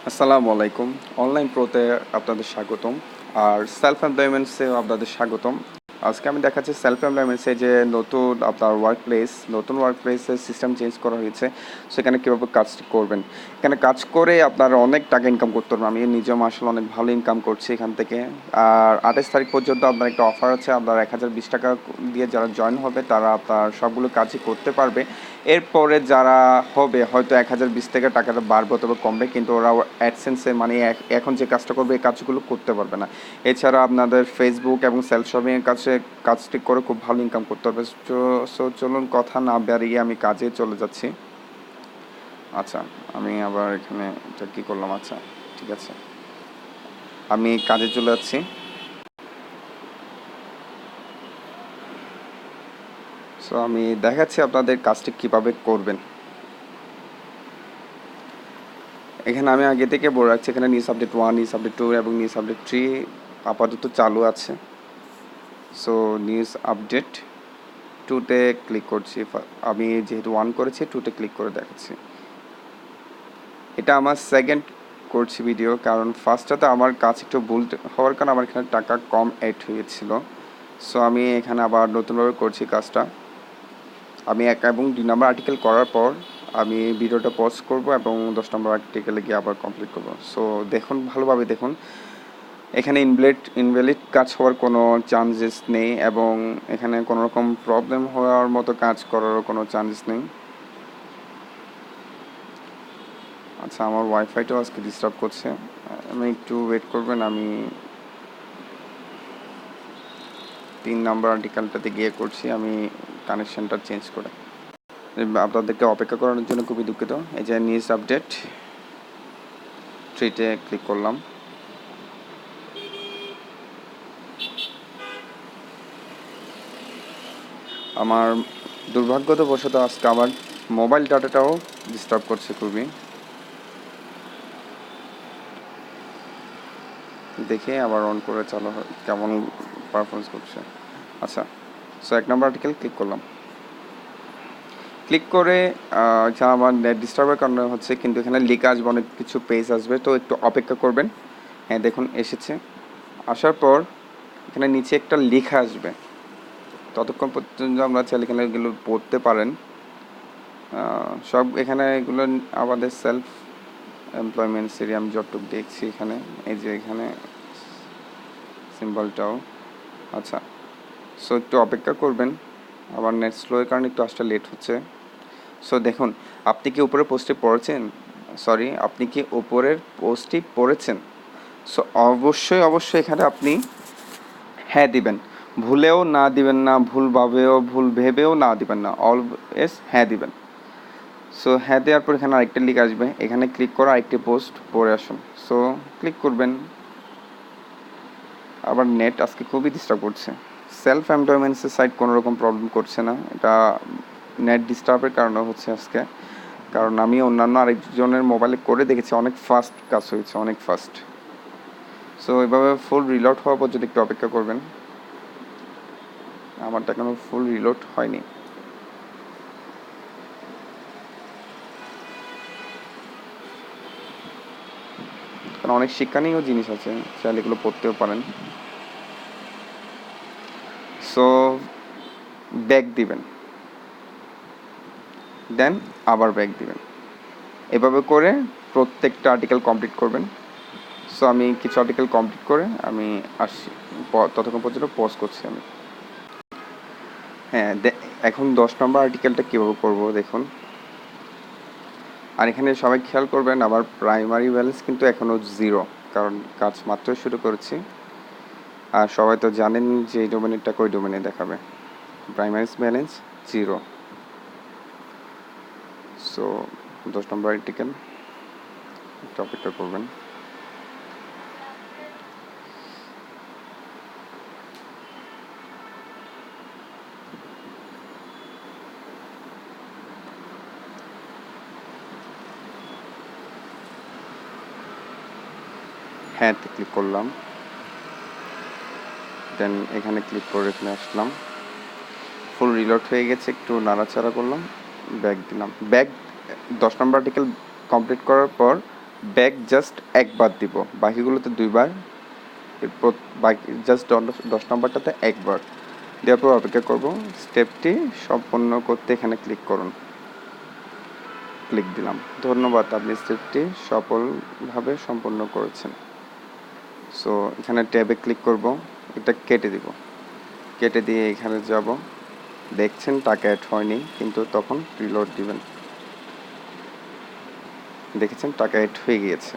আসসালামু আলাইকুম। অনলাইন প্রোতে আপনাদের স্বাগতম। আর সেলফ এমপ্লয়মেন্টসেও আপনাদের স্বাগতম। আজকে আমি দেখাচ্ছি সেলফ এমপ্লয়মেন্টসে যে নতুন আপনার নতুন ওয়ার্ক প্লেসের সিস্টেম চেঞ্জ করা হয়েছে। সেখানে কীভাবে কাজটি করবেন। এখানে কাজ করে আপনারা অনেক টাকা ইনকাম করতে পারবেন। আমি নিজেও মাসাল্লাহ অনেক ভালো ইনকাম করছি এখান থেকে। আর 28 তারিখ পর্যন্ত আপনার একটা অফার আছে। আপনার 1020 টাকা দিয়ে যারা জয়েন হবে তারা আপনার সবগুলো কাজই করতে পারবে। এরপরে যারা হবে হয়তো 1020 থেকে টাকাটা বাড়বে অথবা কমবে, কিন্তু ওরা অ্যাডসেন্সে মানে এখন যে কাজটা করবে এই কাজগুলো করতে পারবে না। এছাড়া আপনাদের ফেসবুক এবং সেলফ শপিংয়ের কাজটি করে খুব ভালো ইনকাম করতে পারবে। সো চলুন কথা না বাড়িয়ে আমি কাজে চলে যাচ্ছি। আচ্ছা, আমি আবার এখানে এটা কী করলাম? আচ্ছা, ঠিক আছে, আমি কাজে চলে যাচ্ছি। সো আমি দেখাচ্ছি আপনাদের কাজটি কীভাবে করবেন। এখানে আমি আগে থেকে বলে রাখছি, এখানে নিউজ আপডেট 1, নিউজ আপডেট 2 এবং নিউজ আপডেট 3 আপাতত চালু আছে। সো নিউজ আপডেট 2তে ক্লিক করছি। আমি যেহেতু 1 করেছি 2তে ক্লিক করে দেখাচ্ছি। এটা আমার সেকেন্ড করছি ভিডিও, কারণ ফার্স্টটাতে আমার কাজ একটু ভুল হওয়ার কারণে আমার এখানে টাকা কম অ্যাড হয়েছিল। সো আমি এখানে আবার নতুনভাবে করছি কাজটা। আমি 1 এবং 2 নম্বর আর্টিকেল করার পর আমি ভিডিওটা পজ করব এবং 10 নম্বর আর্টিকেলে গিয়ে আবার কমপ্লিট করব। সো দেখুন, ভালোভাবে দেখুন। এখানে ইনভ্যালিড কাজ হওয়ার কোনো চান্সেস নেই এবং এখানে কোনো রকম প্রবলেম হওয়ার মতো কাজ করারও কোনো চান্সেস নেই। আচ্ছা, আমার ওয়াইফাইটাও আজকে ডিস্টার্ব করছে। আমি একটু ওয়েট করবেন। আমি 3 নাম্বার আর্টিকেলটাতে গিয়ে করছি আমি কানেকশানটা চেঞ্জ করে। আপনাদেরকে অপেক্ষা করানোর জন্য খুবই দুঃখিত। এই যে নিউজ আপডেট 3তে ক্লিক করলাম। আমার দুর্ভাগ্যবশত আজকে আমার মোবাইল ডাটাটাও ডিস্টার্ব করছে খুবই। দেখে আবার অন করে চালু হয় কেমন পারফরমেন্স করছে। আচ্ছা, সো 1 নম্বর আর্টিকেল ক্লিক করলাম। ক্লিক করে যা আমার নেট ডিস্টার্বের কারণে হচ্ছে, কিন্তু এখানে লিখে আসবে, অনেক কিছু পেজ আসবে, তো একটু অপেক্ষা করবেন। হ্যাঁ, দেখুন এসেছে। আসার পর এখানে নিচে একটা লেখা আসবে। ততক্ষণ পর্যন্ত আমরা চাইলে এখানে এগুলো পড়তে পারেন। সব এখানে এগুলো আমাদের সেলফ এমপ্লয়মেন্ট সেরি আমি যতটুকু দেখছি এখানে, এই যে এখানে সিম্বলটাও। আচ্ছা, সো একটু অপেক্ষা করবেন। আবার নেট স্লোয়ের কারণে একটু আসতে লেট হচ্ছে। সো দেখুন, আপনি কি উপরের পোস্টে পড়েছেন? আপনি কি উপরের পোস্টটি পড়েছেন? সো অবশ্যই এখানে আপনি হ্যাঁ দিবেন। ভুলেও না দিবেন না, ভুল ভেবেও না দিবেন না, অলওয়েজ হ্যাঁ দিবেন। সো হ্যাঁ দেওয়ার পর এখানে আরেকটা লিঙ্ক আসবে, এখানে ক্লিক করে আরেকটি পোস্ট পড়ে আসুন। সো ক্লিক করবেন। আবার নেট আজকে খুবই ডিস্টার্ব করছে। সেলফ এমপ্লয়মেন্টসের সাইট কোনো রকম প্রবলেম করছে না, এটা নেট ডিস্টার্বের কারণে হচ্ছে আজকে। কারণ আমি অন্যান্য আরেকজনের মোবাইলে করে দেখেছি, অনেক ফাস্ট কাজ হয়েছে, অনেক ফাস্ট। সো এভাবে ফুল রিলোড হওয়া পর্যন্ত একটু অপেক্ষা করবেন। আমারটা এখনো ফুল রিলোড হয়নি। কারণ অনেক শিক্ষণীয় জিনিস আছে, চাইলে এগুলো পড়তেও পারেন। সো ব্যাক দিবেন, দেন আবার ব্যাক দিবেন। এভাবে করে প্রত্যেকটা আর্টিকেল কমপ্লিট করবেন। সো আমি কিছু আর্টিকেল কমপ্লিট করে আমি আসছি, ততক্ষণ পর্যন্ত পজ করছি আমি। হ্যাঁ, এখন 10 নম্বর আর্টিকেলটা কীভাবে করবো দেখুন। আর এখানে সবাই খেয়াল করবেন, আমার প্রাইমারি ব্যালেন্স কিন্তু এখনও 0, কারণ কাজ মাত্রই শুরু করেছি। আর সবাই তো জানেন যে এই ডোমেনের টাকা ওই ডোমেনে দেখাবে। Primary balance 0। সো 10 নম্বর আর্টিকেল একটু অপেক্ষা করবেন। হ্যাঁ ক্লিক করলাম, দেন এখানে ক্লিক করে এখানে আসলাম। ফুল রিলোড হয়ে গেছে, একটু নাড়াচাড়া করলাম, ব্যাক দিলাম। 10 নম্বর আর্টিকেল কমপ্লিট করার পর ব্যাক জাস্ট একবার দিব, বাকিগুলোতে দুইবার, এরপর বাকি জাস্ট 10 নম্বরটাতে একবার দেওয়ার পর অপেক্ষা করব। স্টেপটি সম্পন্ন করতে এখানে ক্লিক করুন, ক্লিক দিলাম। ধন্যবাদ, আপনি স্টেপটি সফলভাবে সম্পন্ন করেছেন। সো এখানে ট্যাবে ক্লিক করব, এটা কেটে দিব, কেটে দিয়ে এখানে যাব। দেখছেন টাকা অ্যাড হয়নি, কিন্তু তখন রিলোড দিবেন, দেখেছেন টাকা অ্যাড হয়ে গিয়েছে।